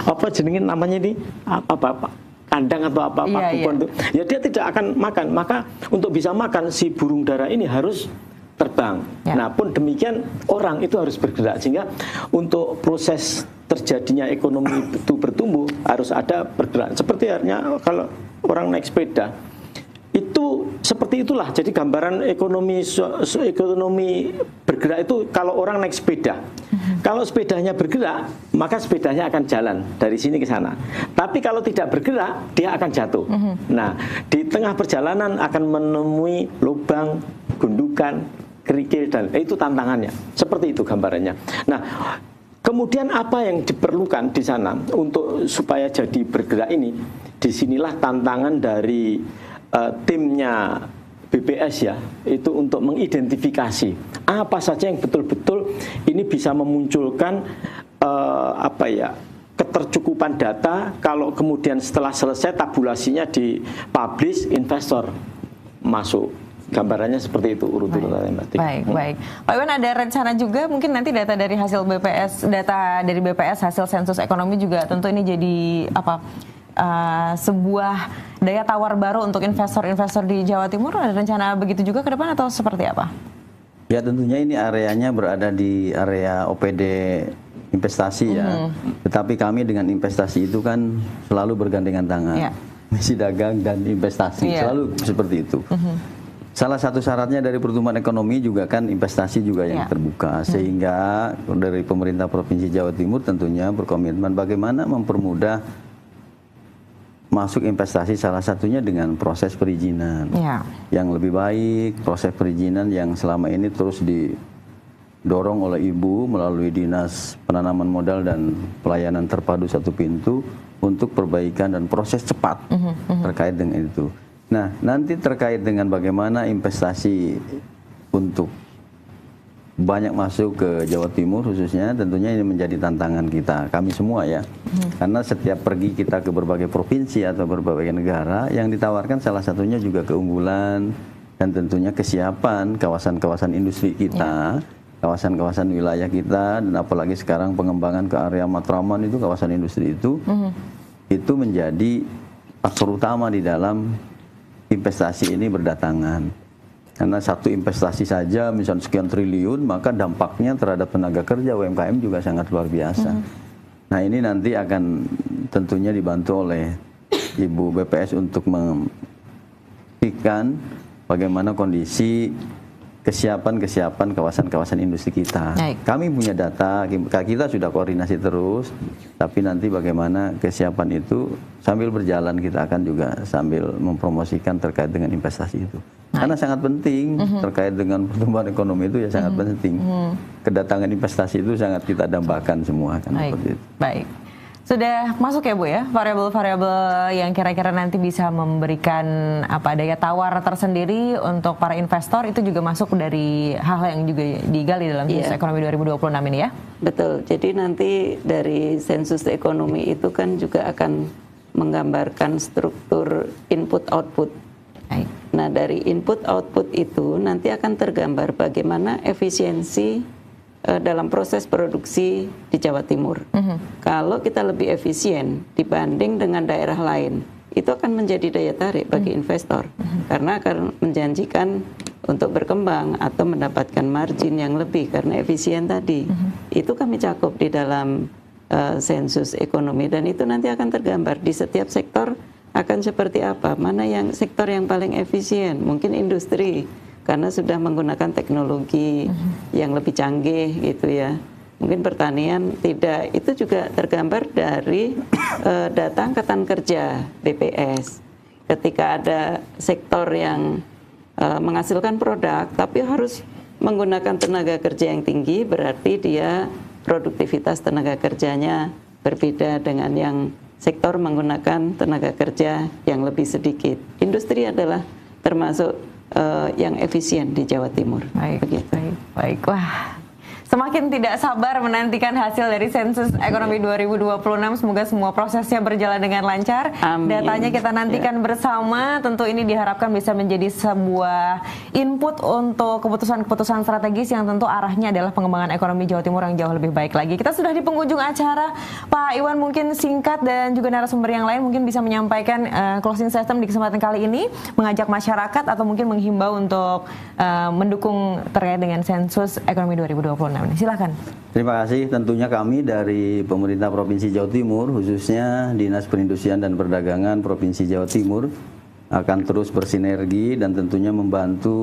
apa jenengin namanya ini apa kandang atau apa itu. Ya dia tidak akan makan. Maka untuk bisa makan si burung dara ini harus terbang. Nah pun demikian orang itu harus bergerak, sehingga untuk proses terjadinya ekonomi itu bertumbuh harus ada bergerak. Seperti artinya kalau orang naik sepeda itu seperti itulah. Jadi gambaran ekonomi bergerak itu kalau orang naik sepeda. Kalau sepedanya bergerak, maka sepedanya akan jalan dari sini ke sana. Tapi kalau tidak bergerak, dia akan jatuh. Nah, di tengah perjalanan akan menemui lubang, gundukan, kerikil, dan itu tantangannya. Seperti itu gambarannya. Nah, Kemudian apa yang diperlukan di sana untuk supaya jadi bergerak ini? Disinilah tantangan dari timnya BPS ya, itu untuk mengidentifikasi apa saja yang betul-betul ini bisa memunculkan ketercukupan data. Kalau kemudian setelah selesai tabulasinya dipublish, investor masuk. Gambarannya seperti itu urutan. Baik. Pak Iwan, ada rencana juga mungkin nanti data dari BPS hasil sensus ekonomi juga tentu ini jadi sebuah daya tawar baru untuk investor-investor di Jawa Timur. Ada rencana begitu juga ke depan atau seperti apa? Ya tentunya ini areanya berada di area OPD investasi ya. Tetapi kami dengan investasi itu kan selalu bergandengan tangan. Misi dagang dan investasi selalu seperti itu. Salah satu syaratnya dari pertumbuhan ekonomi juga kan investasi juga yang terbuka, sehingga dari pemerintah Provinsi Jawa Timur tentunya berkomitmen bagaimana mempermudah masuk investasi, salah satunya dengan proses perizinan yang lebih baik, proses perizinan yang selama ini terus didorong oleh Ibu melalui Dinas Penanaman Modal dan Pelayanan Terpadu Satu Pintu untuk perbaikan dan proses cepat terkait dengan itu. Nah, nanti terkait dengan bagaimana investasi untuk banyak masuk ke Jawa Timur khususnya, tentunya ini menjadi tantangan kita, kami semua ya. Karena setiap pergi kita ke berbagai provinsi atau berbagai negara, yang ditawarkan salah satunya juga keunggulan dan tentunya kesiapan kawasan-kawasan industri kita, kawasan-kawasan wilayah kita, dan apalagi sekarang pengembangan ke area Matraman itu, kawasan industri itu menjadi faktor utama di dalam investasi ini berdatangan. Karena satu investasi saja misalnya sekian triliun, maka dampaknya terhadap tenaga kerja UMKM juga sangat luar biasa. Nah ini nanti akan tentunya dibantu oleh Ibu BPS untuk memastikan bagaimana kondisi kesiapan kawasan-kawasan industri kita. Kami punya data, kita sudah koordinasi terus, tapi nanti bagaimana kesiapan itu sambil berjalan kita akan juga sambil mempromosikan terkait dengan investasi itu. Karena sangat penting terkait dengan pertumbuhan ekonomi itu ya sangat penting. Kedatangan investasi itu sangat kita dambakan semua kan seperti itu. Baik. Sudah masuk ya Bu ya, variabel-variabel yang kira-kira nanti bisa memberikan daya tawar tersendiri untuk para investor, itu juga masuk dari hal-hal yang juga digali dalam sensus ekonomi 2026 ini ya? Betul, jadi nanti dari sensus ekonomi itu kan juga akan menggambarkan struktur input-output. Nah dari input-output itu nanti akan tergambar bagaimana efisiensi dalam proses produksi di Jawa Timur. Kalau kita lebih efisien dibanding dengan daerah lain, itu akan menjadi daya tarik bagi investor, karena akan menjanjikan untuk berkembang atau mendapatkan margin yang lebih karena efisien tadi. Itu kami cakup di dalam sensus ekonomi, dan itu nanti akan tergambar di setiap sektor akan seperti apa, mana yang sektor yang paling efisien, mungkin industri karena sudah menggunakan teknologi yang lebih canggih gitu ya. Mungkin pertanian tidak, itu juga tergambar dari data angkatan kerja BPS. Ketika ada sektor yang menghasilkan produk tapi harus menggunakan tenaga kerja yang tinggi, berarti dia produktivitas tenaga kerjanya berbeda dengan yang sektor menggunakan tenaga kerja yang lebih sedikit. Industri adalah termasuk yang efisien di Jawa Timur. Baik. Wah, semakin tidak sabar menantikan hasil dari sensus ekonomi 2026. Semoga semua prosesnya berjalan dengan lancar. Amin. Datanya kita nantikan bersama. Tentu ini diharapkan bisa menjadi sebuah input untuk keputusan-keputusan strategis yang tentu arahnya adalah pengembangan ekonomi Jawa Timur yang jauh lebih baik lagi. Kita sudah di penghujung acara. Pak Iwan, mungkin singkat dan juga narasumber yang lain mungkin bisa menyampaikan closing statement di kesempatan kali ini, mengajak masyarakat atau mungkin menghimbau untuk mendukung terkait dengan sensus ekonomi 2026. Silakan. Terima kasih. Tentunya kami dari pemerintah Provinsi Jawa Timur, khususnya Dinas Perindustrian dan Perdagangan Provinsi Jawa Timur, akan terus bersinergi dan tentunya membantu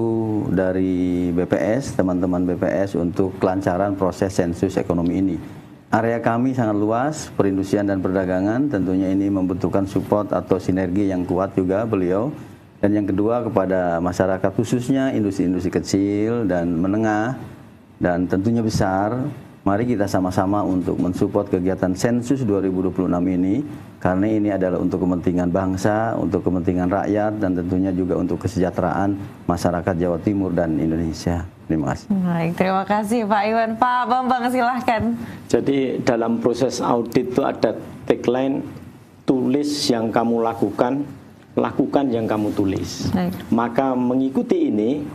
dari BPS, teman-teman BPS untuk kelancaran proses sensus ekonomi ini. Area kami sangat luas, perindustrian dan perdagangan, tentunya ini membutuhkan support atau sinergi yang kuat juga beliau. Dan yang kedua kepada masyarakat, khususnya industri-industri kecil dan menengah, dan tentunya besar, Mari kita sama-sama untuk mensupport kegiatan Sensus 2026 ini, karena ini adalah untuk kepentingan bangsa, untuk kepentingan rakyat, dan tentunya juga untuk kesejahteraan masyarakat Jawa Timur dan Indonesia. Terima kasih. Baik, terima kasih Pak Iwan. Pak Bambang, silahkan. Jadi dalam proses audit itu ada tagline, tulis yang kamu lakukan, lakukan yang kamu tulis. Baik. Maka mengikuti ini,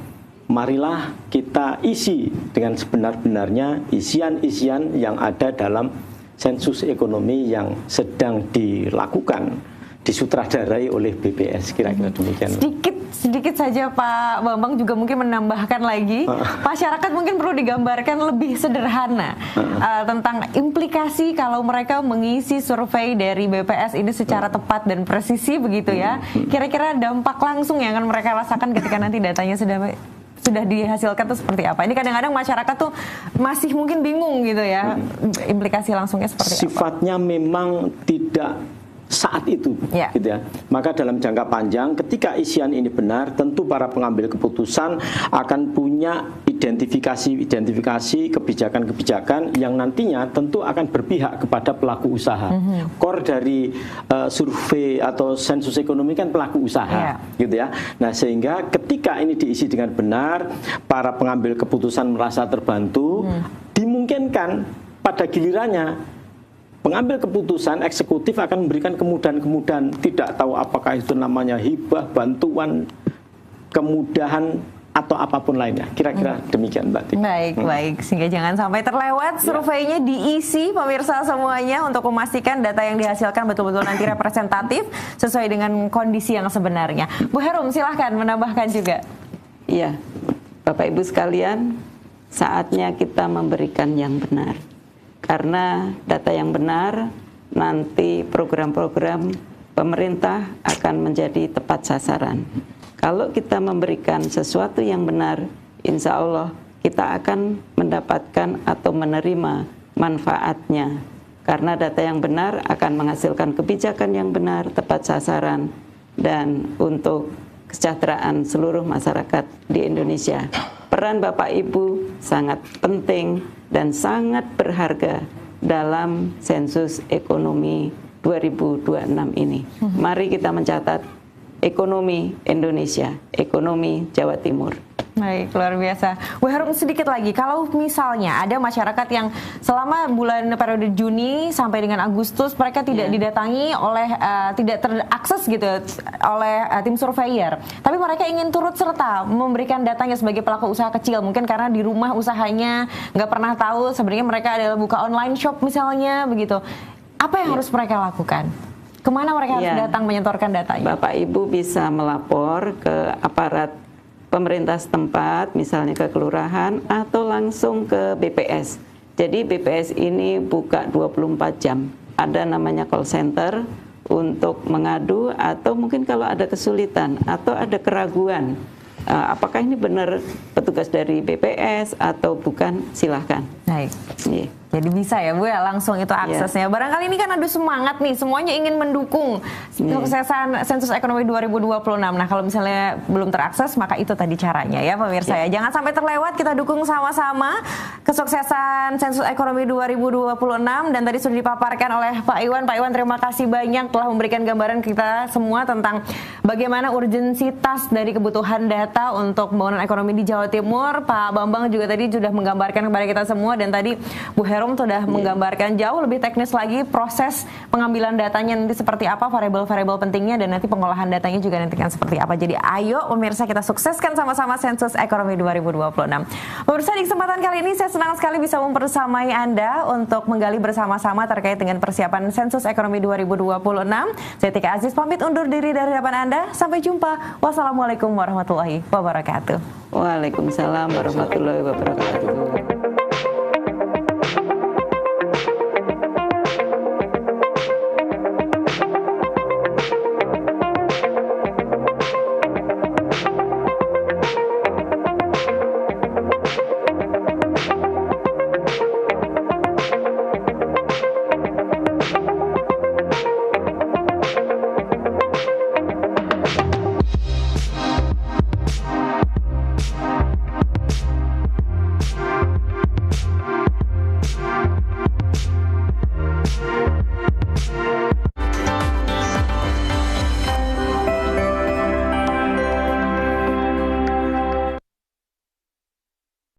marilah kita isi dengan sebenar-benarnya isian-isian yang ada dalam sensus ekonomi yang sedang dilakukan, disutradarai oleh BPS, kira-kira demikian. Sedikit saja Pak Bambang juga mungkin menambahkan lagi, masyarakat mungkin perlu digambarkan lebih sederhana tentang implikasi kalau mereka mengisi survei dari BPS ini secara tepat dan presisi begitu ya. Kira-kira dampak langsung yang akan mereka rasakan ketika nanti datanya sudah dihasilkan tuh seperti apa? Ini kadang-kadang masyarakat tuh masih mungkin bingung gitu ya, implikasi langsungnya seperti apa? Sifatnya memang tidak saat itu, gitu ya. Maka dalam jangka panjang, ketika isian ini benar, tentu para pengambil keputusan akan punya identifikasi kebijakan-kebijakan yang nantinya tentu akan berpihak kepada pelaku usaha. Core dari survei atau sensus ekonomi kan pelaku usaha, gitu ya. Nah, sehingga ketika ini diisi dengan benar, para pengambil keputusan merasa terbantu, dimungkinkan pada gilirannya pengambil keputusan eksekutif akan memberikan kemudahan-kemudahan, tidak tahu apakah itu namanya hibah, bantuan, kemudahan, atau apapun lainnya. Kira-kira demikian, Mbak Titi. Baik. Sehingga jangan sampai terlewat surveinya diisi pemirsa semuanya untuk memastikan data yang dihasilkan betul-betul nanti representatif sesuai dengan kondisi yang sebenarnya. Bu Herum, silahkan menambahkan juga. Iya, Bapak Ibu sekalian, saatnya kita memberikan yang benar. Karena data yang benar, nanti program-program pemerintah akan menjadi tepat sasaran. Kalau kita memberikan sesuatu yang benar, insya Allah kita akan mendapatkan atau menerima manfaatnya. Karena data yang benar akan menghasilkan kebijakan yang benar, tepat sasaran, dan untuk kesejahteraan seluruh masyarakat di Indonesia. Peran Bapak Ibu sangat penting dan sangat berharga dalam sensus ekonomi 2026 ini. Mari kita mencatat ekonomi Indonesia, ekonomi Jawa Timur. Baik, luar biasa. Bu Herum, sedikit lagi, kalau misalnya ada masyarakat yang selama bulan periode Juni sampai dengan Agustus mereka tidak didatangi oleh, tidak terakses gitu oleh tim surveyor, tapi mereka ingin turut serta memberikan datanya sebagai pelaku usaha kecil, mungkin karena di rumah usahanya nggak pernah tahu sebenarnya mereka adalah buka online shop misalnya begitu. Apa yang harus mereka lakukan? Kemana mereka harus datang menyetorkan datanya? Bapak Ibu bisa melapor ke aparat pemerintah setempat, misalnya ke kelurahan, atau langsung ke BPS. Jadi BPS ini buka 24 jam. Ada namanya call center untuk mengadu, atau mungkin kalau ada kesulitan, atau ada keraguan, apakah ini benar petugas dari BPS atau bukan, silahkan. Baik. Jadi bisa ya Bu ya langsung itu aksesnya. Barangkali ini kan ada semangat nih, semuanya ingin mendukung kesuksesan sensus ekonomi 2026. Nah kalau misalnya belum terakses maka itu tadi caranya ya pemirsa ya. Jangan sampai terlewat, kita dukung sama-sama kesuksesan sensus ekonomi 2026. Dan tadi sudah dipaparkan oleh Pak Iwan. Pak Iwan, terima kasih banyak telah memberikan gambaran kita semua tentang bagaimana urgensitas dari kebutuhan data untuk pembangunan ekonomi di Jawa Timur. Pak Bambang juga tadi sudah menggambarkan kepada kita semua, dan tadi Bu Herum sudah menggambarkan jauh lebih teknis lagi proses pengambilan datanya nanti seperti apa, variabel-variabel pentingnya, dan nanti pengolahan datanya juga nanti kan seperti apa. Jadi ayo pemirsa kita sukseskan sama-sama sensus ekonomi 2026. Pemirsa, di kesempatan kali ini saya senang sekali bisa mempersamai Anda untuk menggali bersama-sama terkait dengan persiapan sensus ekonomi 2026. Saya Tika Aziz pamit undur diri dari hadapan Anda. Sampai jumpa. Wassalamualaikum warahmatullahi wabarakatuh. Waalaikumsalam warahmatullahi wabarakatuh.